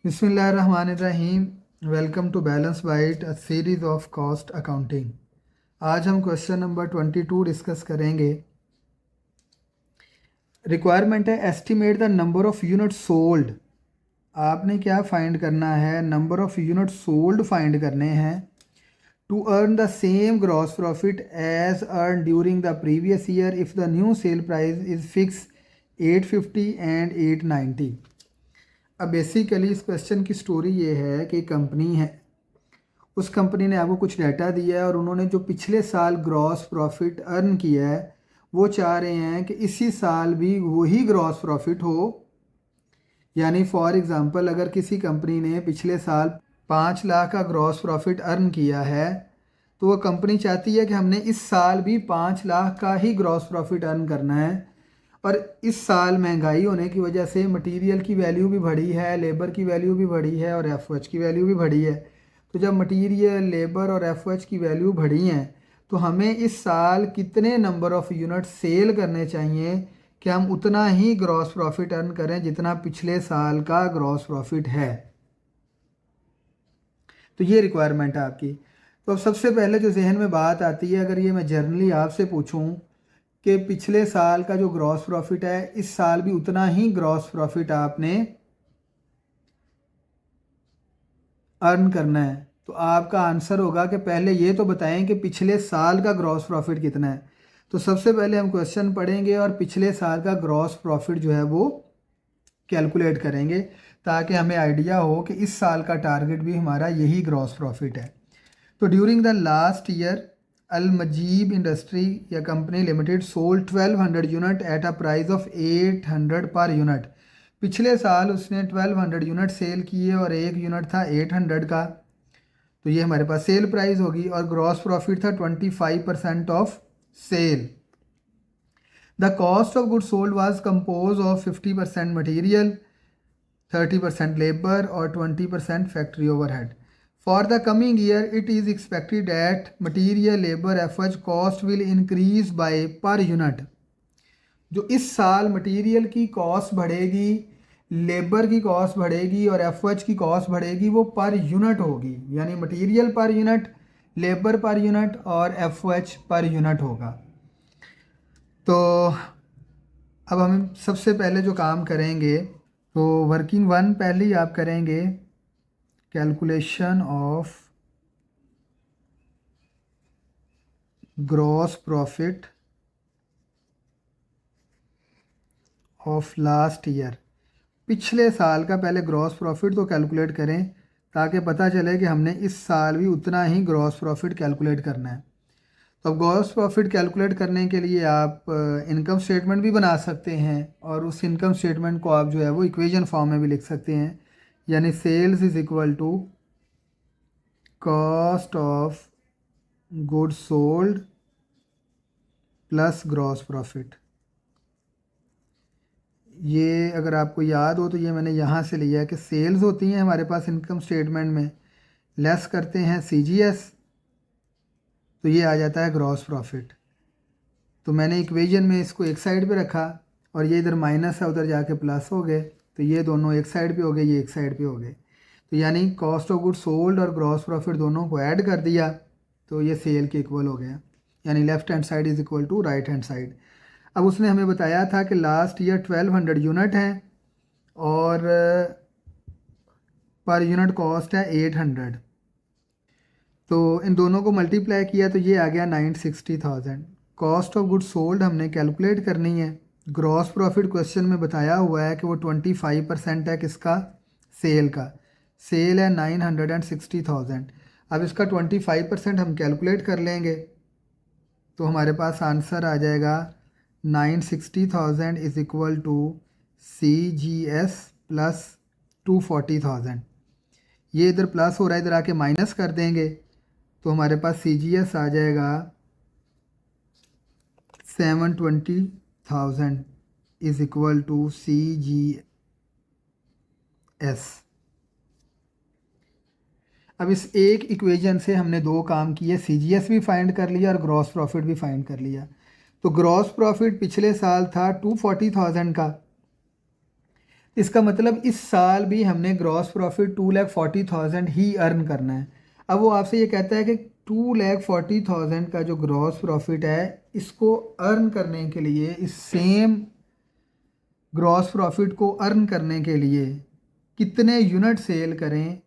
बिस्मिल्लाहिर्रहमानिर्रहीम। Welcome to balance bite, a series of cost accounting. आज हम क्वेश्चन नंबर 22 डिस्कस करेंगे। रिक्वायरमेंट है estimate the number of unit sold. आपने क्या फाइंड करना है? Number of unit sold find करने हैं to earn the same gross profit as earn during the previous year if the new sale price is fix 850 and 890। अब basically इस question की story ये है कि कंपनी है, उस कंपनी ने आपको कुछ डाटा दिया है और उन्होंने जो पिछले साल ग्रॉस प्रॉफिट अर्न किया है वो चाह रहे हैं कि इसी साल भी वही ग्रॉस प्रॉफिट हो। यानी फॉर एग्ज़ाम्पल अगर किसी कंपनी ने पिछले साल 5 लाख का ग्रॉस प्रॉफिट अर्न किया है तो वो कंपनी चाहती है कि हमने इस साल भी 5 लाख का ही ग्रॉस प्रॉफिट अर्न करना है। और इस साल महंगाई होने की वजह से मटेरियल की वैल्यू भी बढ़ी है, लेबर की वैल्यू भी बढ़ी है और एफओएच की वैल्यू भी बढ़ी है। तो जब मटेरियल, लेबर और एफओएच की वैल्यू बढ़ी हैं तो हमें इस साल कितने नंबर ऑफ़ यूनिट सेल करने चाहिए कि हम उतना ही ग्रॉस प्रॉफिट अर्न करें जितना पिछले साल का ग्रॉस प्रॉफिट है। तो ये रिक्वायरमेंट है आपकी। तो अब सबसे पहले जो जहन में बात आती है, अगर ये मैं जर्नली आपसे पूछूं कि पिछले साल का जो ग्रॉस प्रॉफिट है इस साल भी उतना ही ग्रॉस प्रॉफिट आपने अर्न करना है, तो आपका आंसर होगा कि पहले ये तो बताएं कि पिछले साल का ग्रॉस प्रॉफिट कितना है। तो सबसे पहले हम क्वेश्चन पढ़ेंगे और पिछले साल का ग्रॉस प्रॉफिट जो है वो कैलकुलेट करेंगे ताकि हमें आइडिया हो कि इस साल का टारगेट भी हमारा यही ग्रॉस प्रॉफिट है। तो during the last year Al Majeeb industry या company limited sold 1200 unit at a price of 800 per unit. पिछले साल उसने 1200 यूनिट सेल किए और एक यूनिट था 800 का, तो ये हमारे पास सेल प्राइस होगी। और ग्रॉस प्रॉफिट था 25% of sale. The cost of good sold was compose of 50% material, 30% labour और 20% factory overhead. For the coming year it is expected that material, labour, FH cost will increase by per unit. जो इस साल material की cost बढ़ेगी, labour की cost बढ़ेगी और FH की कॉस्ट बढ़ेगी, वो पर यूनिट होगी। यानी material per unit, labour per unit और एफएच पर यूनिट होगा। तो अब हम सबसे पहले जो काम करेंगे तो वर्किंग वन पहले ही आप करेंगे, calculation of gross profit of last year. पिछले साल का पहले ग्रॉस प्रॉफिट तो कैलकुलेट करें ताकि पता चले कि हमने इस साल भी उतना ही ग्रॉस प्रॉफिट कैलकुलेट करना है। तो अब ग्रॉस प्रॉफिट कैलकुलेट करने के लिए आप इनकम स्टेटमेंट भी बना सकते हैं और उस इनकम स्टेटमेंट को आप जो है वो इक्वेशन फॉर्म में भी लिख सकते हैं। यानी sales is equal to cost of goods sold plus gross profit. ये अगर आपको याद हो तो ये मैंने यहाँ से लिया है कि सेल्स होती हैं हमारे पास इनकम स्टेटमेंट में, लेस करते हैं सीजीएस, तो ये आ जाता है ग्रॉस प्रॉफिट। तो मैंने इक्वेशन में इसको एक साइड पे रखा और ये इधर माइनस है, उधर जाके प्लस हो गए, तो ये दोनों एक साइड पे हो गए, ये एक साइड पे हो गए। तो यानी कॉस्ट ऑफ गुड सोल्ड और ग्रॉस प्रॉफिट दोनों को ऐड कर दिया तो ये सेल के इक्वल हो गया। यानी left hand side is equal to right hand side. अब उसने हमें बताया था कि लास्ट ईयर 1200 यूनिट हैं और पर यूनिट कॉस्ट है 800। तो इन दोनों को मल्टीप्लाई किया तो ये आ गया 960,000। कॉस्ट ऑफ गुड सोल्ड हमने कैलकुलेट करनी है। ग्रॉस प्रॉफिट क्वेश्चन में बताया हुआ है कि वो 25% है किसका? सेल का। सेल है 960,000। अब इसका 25% हम कैलकुलेट कर लेंगे तो हमारे पास आंसर आ जाएगा 960,000 इज इक्वल टू CGS प्लस 240,000। ये इधर प्लस हो रहा है, इधर आके माइनस कर देंगे तो हमारे पास CGS आ जाएगा 720,000 इज इक्वल टू CGS। अब इस एक इक्वेशन से हमने दो काम किए, CGS भी फाइंड कर लिया और ग्रॉस प्रॉफिट भी फाइंड कर लिया। तो ग्रॉस प्रॉफिट पिछले साल था 240,000 का, इसका मतलब इस साल भी हमने ग्रॉस प्रॉफिट 2,40,000 ही अर्न करना है। अब वो आपसे ये कहता है कि 2,40,000 का जो ग्रॉस प्रॉफिट है, इसको अर्न करने के लिए, इस सेम ग्रॉस प्रॉफिट को अर्न करने के लिए कितने यूनिट सेल करें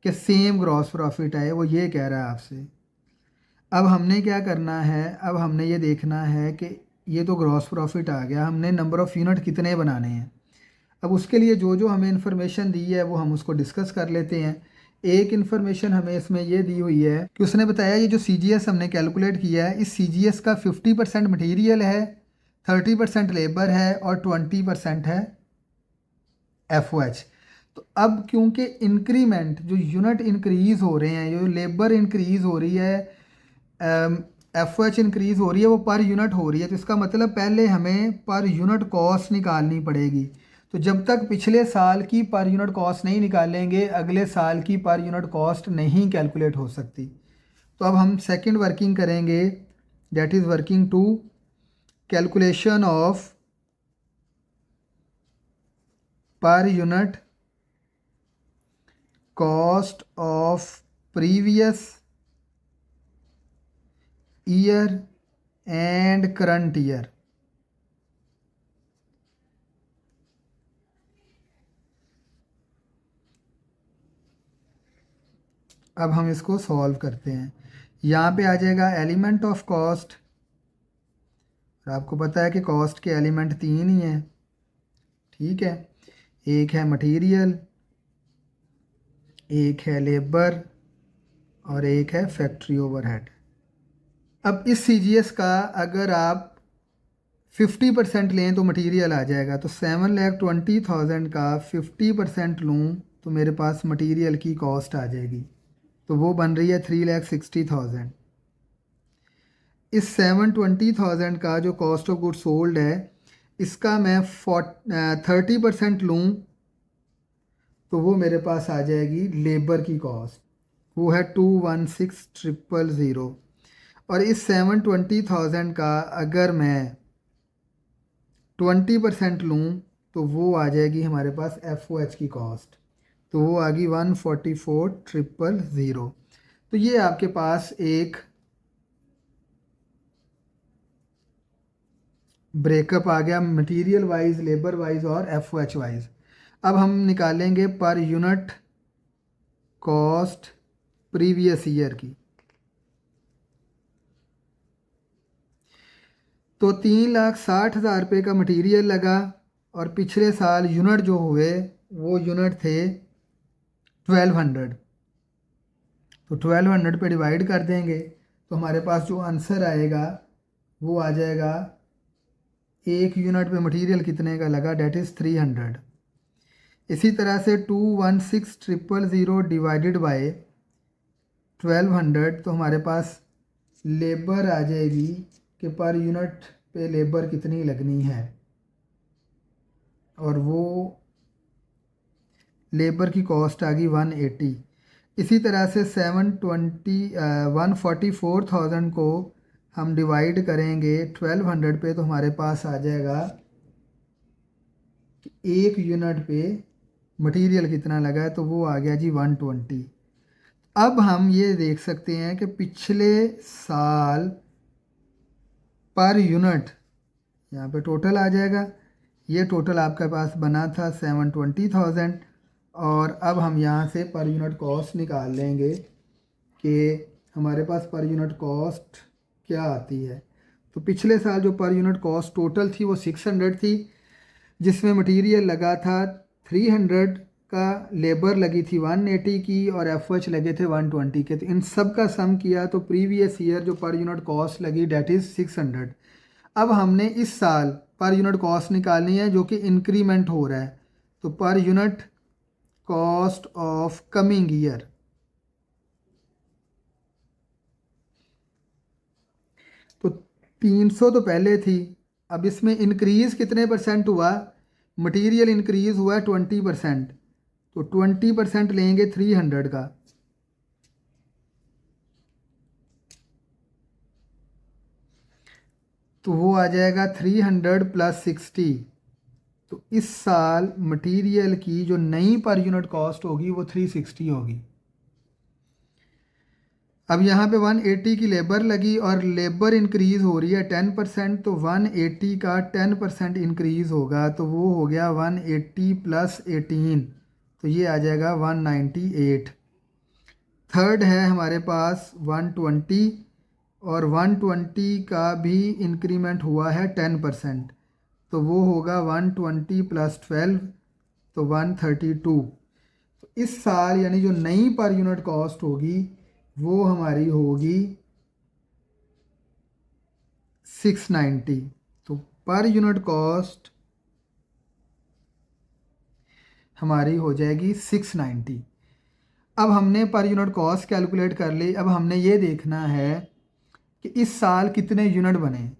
कि सेम ग्रॉस प्रॉफिट आए, वो ये कह रहा है आपसे। अब हमने क्या करना है, अब हमने ये देखना है कि ये तो ग्रॉस प्रॉफिट आ गया, हमने नंबर ऑफ़ यूनिट कितने बनाने हैं। अब उसके लिए जो जो हमें इन्फॉर्मेशन दी है वो हम उसको डिस्कस कर लेते हैं। एक इन्फॉर्मेशन हमें इसमें ये दी हुई है कि उसने बताया ये जो CGS हमने कैलकुलेट किया है, इस CGS का 50% मटीरियल है, 30% लेबर है और 20% है FOH। तो अब क्योंकि इंक्रीमेंट जो यूनिट इंक्रीज़ हो रहे हैं, जो लेबर इंक्रीज़ हो रही है, FOH इंक्रीज़ हो रही है, वो पर यूनिट हो रही है, तो इसका मतलब पहले हमें पर यूनिट कॉस्ट निकालनी पड़ेगी। तो जब तक पिछले साल की पर यूनिट कॉस्ट नहीं निकालेंगे, अगले साल की पर यूनिट कॉस्ट नहीं कैलकुलेट हो सकती। तो अब हम सेकंड वर्किंग करेंगे, that is working to calculation of per unit cost of previous year and current year. अब हम इसको सॉल्व करते हैं। यहाँ पे आ जाएगा एलिमेंट ऑफ कॉस्ट, और आपको पता है कि कॉस्ट के एलिमेंट 3 ही हैं, ठीक है। एक है मटेरियल, एक है लेबर और एक है फैक्ट्री ओवरहेड। अब इस CGS का अगर आप 50% लें तो मटेरियल आ जाएगा, तो 7,20,000 का 50% लूँ तो मेरे पास मटेरियल की कॉस्ट आ जाएगी, तो वो बन रही है 3,60,000। इस 720,000 का जो कॉस्ट ऑफ गुड सोल्ड है, इसका मैं 30% लूँ तो वो मेरे पास आ जाएगी लेबर की कॉस्ट, वो है 216,000। और इस 720,000 का अगर मैं 20% लूँ तो वो आ जाएगी हमारे पास FOH की कॉस्ट, तो वो आ गई 144,000। तो ये आपके पास एक ब्रेकअप आ गया मटेरियल वाइज, लेबर वाइज और FOH वाइज। अब हम निकालेंगे पर यूनिट कॉस्ट प्रीवियस ईयर की। तो 3,60,000 रुपये का मटेरियल लगा और पिछले साल यूनिट जो हुए वो यूनिट थे 1,200। तो 1,200 पे डिवाइड कर देंगे तो हमारे पास जो आंसर आएगा वो आ जाएगा, एक यूनिट पे मटेरियल कितने का लगा, डेट इज़ 300। इसी तरह से 216,000 डिवाइडेड बाय 1,200, तो हमारे पास लेबर आ जाएगी कि पर यूनिट पे लेबर कितनी लगनी है, और वो लेबर की कॉस्ट आ गई 180। इसी तरह से 144,000 को हम डिवाइड करेंगे 1,200 पे, तो हमारे पास आ जाएगा कि एक यूनिट पे मटेरियल कितना लगा है, तो वो आ गया जी 120। अब हम ये देख सकते हैं कि पिछले साल पर यूनिट, यहाँ पे टोटल आ जाएगा, ये टोटल आपके पास बना था 720,000, और अब हम यहाँ से पर यूनिट कॉस्ट निकाल लेंगे कि हमारे पास पर यूनिट कॉस्ट क्या आती है। तो पिछले साल जो पर यूनिट कॉस्ट टोटल थी वो 600 थी, जिसमें मटेरियल लगा था 300 का, लेबर लगी थी 180 की और FOH लगे थे 120 के। तो इन सब का सम किया तो प्रीवियस ईयर जो पर यूनिट कॉस्ट लगी डेट इज़ 600। अब हमने इस साल पर यूनिट कॉस्ट निकालनी है जो कि इंक्रीमेंट हो रहा है, तो पर unit cost of coming year. तो 300 तो पहले थी, अब इसमें इंक्रीज़ कितने परसेंट हुआ, मटेरियल इंक्रीज़ हुआ 20%, तो 20% लेंगे 300 का, तो वो आ जाएगा 300 + 60, तो इस साल मटेरियल की जो नई पर यूनिट कॉस्ट होगी वो 360 होगी। अब यहाँ पे 180 की लेबर लगी और लेबर इंक्रीज़ हो रही है 10%, तो 180 का 10% इंक्रीज़ होगा तो वो हो गया 180 प्लस 18, तो ये आ जाएगा 198। थर्ड है हमारे पास 120 और 120 का भी इंक्रीमेंट हुआ है 10%, तो वो होगा 120 प्लस 12, तो 132। तो इस साल यानी जो नई पर यूनिट कॉस्ट होगी वो हमारी होगी 690। तो पर यूनिट कॉस्ट हमारी हो जाएगी 690। अब हमने पर यूनिट कॉस्ट कैलकुलेट कर ली। अब हमने ये देखना है कि इस साल कितने यूनिट बने।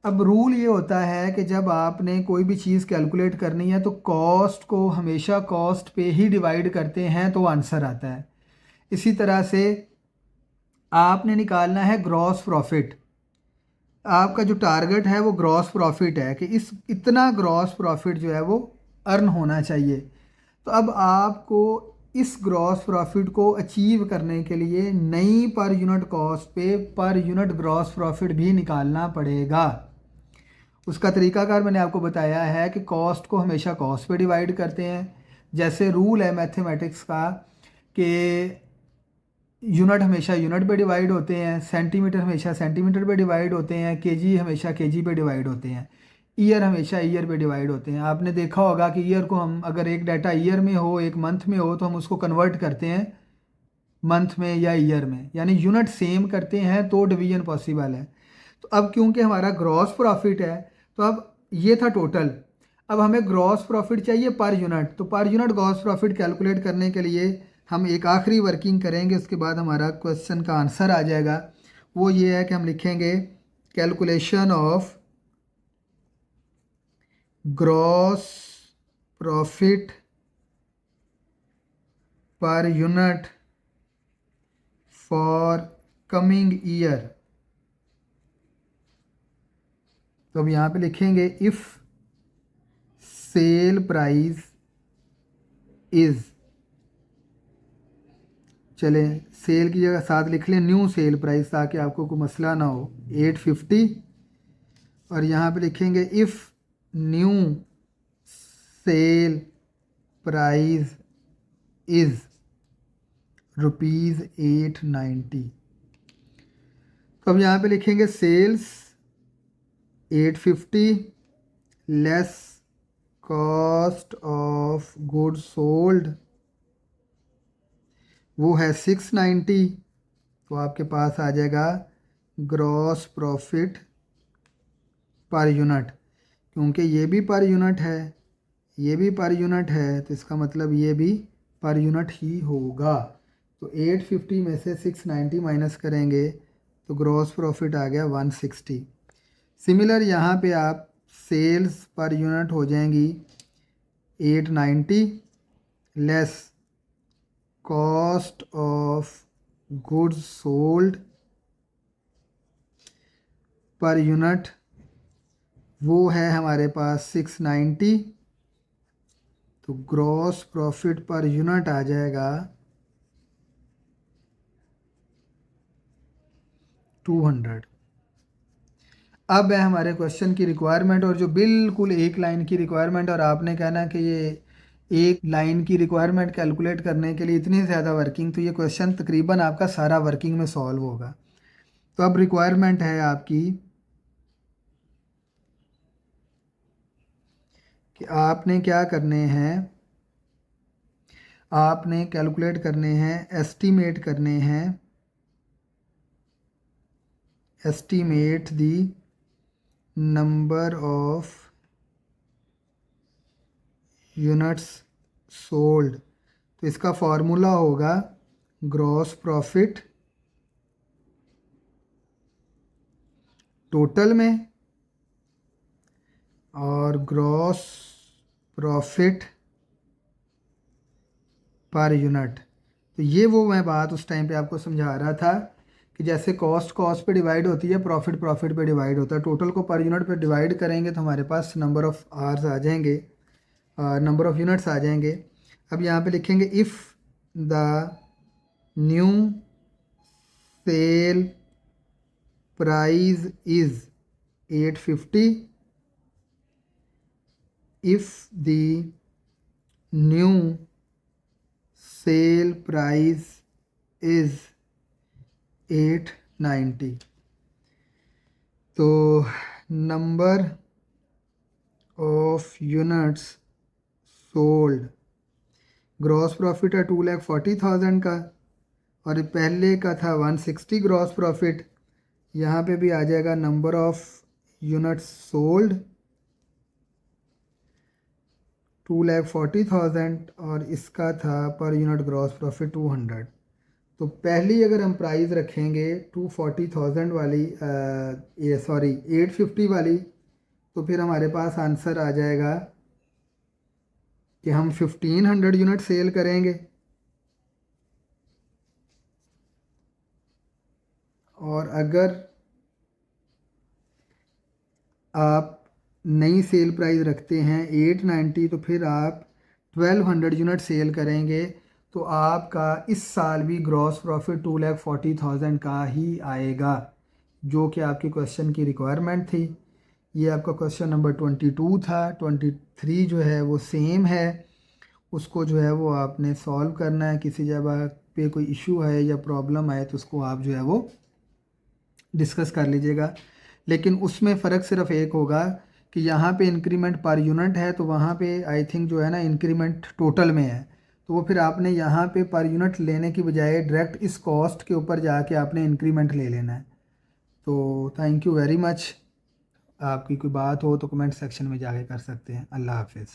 अब रूल ये होता है कि जब आपने कोई भी चीज़ कैलकुलेट करनी है तो कॉस्ट को हमेशा कॉस्ट पे ही डिवाइड करते हैं तो आंसर आता है। इसी तरह से आपने निकालना है ग्रॉस प्रॉफिट। आपका जो टारगेट है वो ग्रॉस प्रॉफिट है कि इस इतना ग्रॉस प्रॉफिट जो है वो अर्न होना चाहिए। तो अब आपको इस ग्रॉस प्रॉफिट को अचीव करने के लिए नई पर यूनिट कॉस्ट पे पर यूनिट ग्रॉस प्रॉफिट भी निकालना पड़ेगा। उसका तरीकाकार मैंने आपको बताया है कि कॉस्ट को हमेशा कॉस्ट पे डिवाइड करते हैं। जैसे रूल है मैथमेटिक्स का कि यूनिट हमेशा यूनिट पे डिवाइड होते हैं, सेंटीमीटर हमेशा सेंटीमीटर पे डिवाइड होते हैं, केजी हमेशा केजी पे डिवाइड होते हैं, ईयर हमेशा ईयर पे डिवाइड होते हैं। आपने देखा होगा कि ईयर को हम अगर एक डाटा ईयर में हो एक मंथ में हो तो हम उसको कन्वर्ट करते हैं मंथ में या ईयर में, यानी यूनिट सेम करते हैं तो डिवीजन पॉसिबल है। तो अब क्योंकि हमारा ग्रॉस प्रॉफिट है तो अब ये था टोटल, अब हमें ग्रॉस प्रॉफिट चाहिए पर यूनिट। तो per unit gross profit calculate करने के लिए हम एक आखिरी वर्किंग करेंगे, उसके बाद हमारा क्वेश्चन का आंसर आ जाएगा। वो ये है कि हम लिखेंगे calculation of gross profit per unit for coming year. तो अब यहाँ पे लिखेंगे इफ़ सेल प्राइस इज़, चले सेल की जगह साथ लिख लें न्यू सेल प्राइस ताकि आपको कोई मसला ना हो, 850। और यहाँ पे लिखेंगे if new sale price is ₹890। तो अब यहाँ पे लिखेंगे sales 850 less cost of goods sold वो है 690। तो आपके पास आ जाएगा ग्रॉस प्रॉफिट पर यूनिट। क्योंकि ये भी पर यूनिट है ये भी पर यूनिट है तो इसका मतलब ये भी पर यूनिट ही होगा। तो 850 में से 690 माइनस करेंगे तो ग्रॉस प्रॉफिट आ गया 160। सिमिलर यहाँ पे आप सेल्स पर यूनिट हो जाएंगी 890 less cost of goods sold per unit वो है हमारे पास 690। तो ग्रॉस प्रॉफिट पर यूनिट आ जाएगा 200। अब है हमारे क्वेश्चन की रिक्वायरमेंट और जो बिल्कुल एक लाइन की रिक्वायरमेंट, और आपने कहना कि ये एक लाइन की रिक्वायरमेंट कैलकुलेट करने के लिए इतनी ज़्यादा वर्किंग, तो ये क्वेश्चन तकरीबन आपका सारा वर्किंग में सॉल्व होगा। तो अब रिक्वायरमेंट है आपकी कि आपने क्या करने हैं, आपने कैलकुलेट करने हैं, एस्टीमेट करने हैं, estimate the number of units sold. तो इसका फॉर्मूला होगा ग्रॉस प्रॉफिट टोटल में और ग्रॉस प्रॉफिट पर यूनिट। तो ये वो मैं बात उस टाइम पे आपको समझा रहा था कि जैसे कॉस्ट कॉस्ट पे डिवाइड होती है, प्रॉफिट प्रॉफिट पे डिवाइड होता है। टोटल को पर यूनिट पे डिवाइड करेंगे तो हमारे पास नंबर ऑफ आवर्स आ जाएंगे। नंबर ऑफ़ यूनिट्स आ जाएंगे। अब यहाँ पे लिखेंगे if the new sale price is 850, if the new sale price is 890, तो number of units sold, gross profit है 2,40,000 का और पहले का था 160 ग्रॉस प्रॉफिट। यहाँ पे भी आ जाएगा नंबर ऑफ यूनिट्स सोल्ड 2,40,000 और इसका था पर यूनिट ग्रॉस प्रॉफिट 200। तो पहली अगर हम प्राइस रखेंगे 240,000 वाली, ये सॉरी 850 वाली, तो फिर हमारे पास आंसर आ जाएगा कि हम 1500 यूनिट सेल करेंगे। और अगर आप नई सेल प्राइस रखते हैं 890, तो फिर आप 1200 यूनिट सेल करेंगे, तो आपका इस साल भी ग्रॉस प्रॉफिट 2,40,000 का ही आएगा, जो कि आपके क्वेश्चन की रिक्वायरमेंट थी। ये आपका क्वेश्चन नंबर 22 था। 23 जो है वो सेम है, उसको जो है वो आपने सॉल्व करना है। किसी जगह पे कोई इशू है या प्रॉब्लम आए तो उसको आप जो है वो डिस्कस कर लीजिएगा। लेकिन उसमें फ़र्क सिर्फ एक होगा कि यहाँ पे इंक्रीमेंट पर यूनिट है, तो वहाँ पे आई थिंक जो है ना इंक्रीमेंट टोटल में है, तो वो फिर आपने यहाँ पे पर यूनिट लेने की बजाय डायरेक्ट इस कॉस्ट के ऊपर जाके आपने इंक्रीमेंट ले लेना है। तो थैंक यू वेरी मच। आपकी कोई बात हो तो कमेंट सेक्शन में जाके कर सकते हैं। अल्लाह हाफिज़।